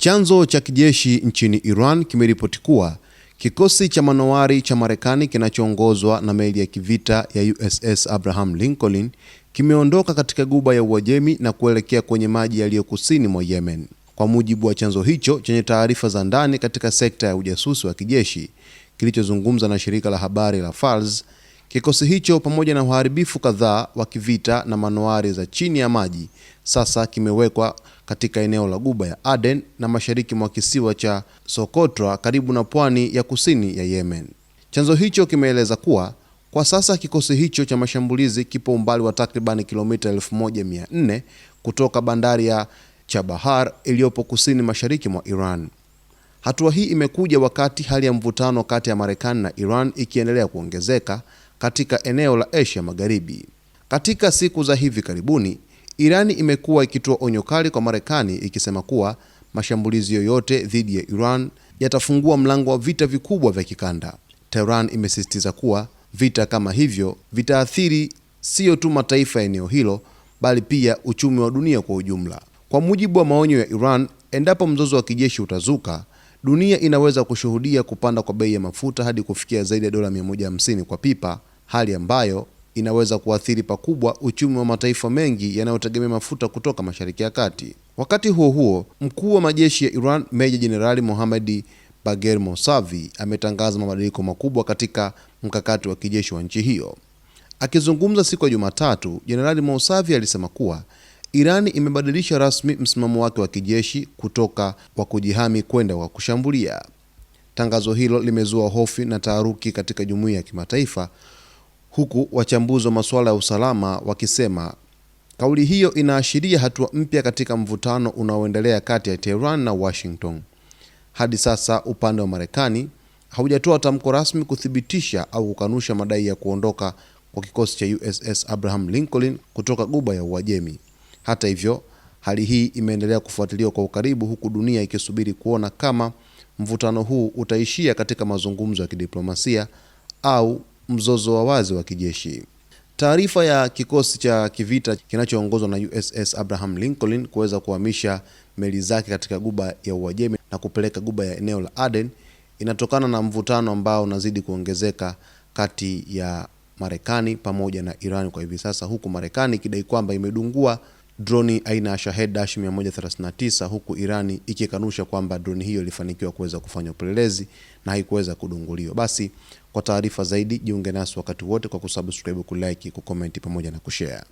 Chanzo cha kijeshi nchini Iran kimeripoti kuwa kikosi cha manowari cha Marekani kinachoongozwa na meli ya kivita ya USS Abraham Lincoln kimeondoka katika Ghuba ya Uajemi na kuelekea kwenye maji yaliyo kusini mwa Yemen. Kwa mujibu wa chanzo hicho chenye taarifa za ndani katika sekta ya ujasusi wa kijeshi kilichozungumza na shirika la habari la Fars, kikosi hicho pamoja na uharibifu kadhaa wa kivita na manowari za chini ya maji sasa kimewekwa katika eneo la Ghuba ya Aden na mashariki mwa kisiwa cha Socotra karibu na pwani ya kusini ya Yemen. Chanzo hicho kimeeleza kuwa kwa sasa kikosi hicho cha mashambulizi kipo umbali wa takriban kilomita 1400 kutoka bandari ya Chabahar iliyopo kusini mashariki mwa Iran. Hatua hii imekuja wakati hali ya mvutano kati ya Marekani na Iran ikiendelea kuongezeka katika eneo la Asia Magharibi. Katika siku za hivi karibuni, Irani imekuwa ikitoa onyo kali kwa Marekani ikisema kuwa mashambulizi yoyote dhidi ya Iran yatafungua mlango wa vita vikubwa vya kikanda. Tehran imesisitiza kuwa vita kama hivyo vitaathiri sio tu mataifa ya eneo hilo bali pia uchumi wa dunia kwa ujumla. Kwa mujibu wa maonyo ya Iran, endapo mzozo wa kijeshi utazuka, dunia inaweza kushuhudia kupanda kwa bei ya mafuta hadi kufikia zaidi ya dola 150 kwa pipa, hali ambayo inaweza kuathiri pakubwa uchumi wa mataifa mengi yanayotegemea mafuta kutoka Mashariki ya Kati. Wakati huo huo, mkuu wa majeshi ya Iran, Meja Jenerali Mohammad Bagher Mousavi, ametangaza mabadiliko makubwa katika mkakati wa kijeshi wa nchi hiyo. Akizungumza siku ya Jumatatu, Jenerali Mousavi alisema kuwa Irani imebadilisha rasmi msimamo wake wa kijeshi kutoka wa kujihami kwenda wa kushambulia. Tangazo hilo limezua hofu na taharuki katika jumuiya ya kimataifa, huku wachambuzi wa masuala ya usalama wakisema kauli hiyo inaashiria hatua mpya katika mvutano unaoendelea kati ya Tehran na Washington. Hadi sasa upande wa Marekani haujatoa tamko rasmi kuthibitisha au kukanusha madai ya kuondoka kwa kikosi cha USS Abraham Lincoln kutoka Ghuba ya Uajemi. Hata hivyo, hali hii imeendelea kufuatiliwa kwa ukaribu, huku dunia ikisubiri kuona kama mvutano huu utaishia katika mazungumzo ya kidiplomasia au mzozo wa wazi wa kijeshi. Taarifa ya kikosi cha kivita kinachoongozwa na USS Abraham Lincoln kuweza kuhamisha meli zake katika Ghuba ya Uajemi na kupeleka Ghuba ya eneo la Aden inatokana na mvutano ambao unazidi kuongezeka kati ya Marekani pamoja na Iran kwa hivi sasa, huku Marekani ikidai kwamba imedungua droni aina ya Shahed-139 huku Irani ikikanusha kwamba droni hiyo ilifanikiwa kuweza kufanya upelelezi na haikuweza kudunguliwa. Basi kwa taarifa zaidi jiunge nasi wakati wote kwa kusubscribe, kulike, kucomment pamoja na kushare.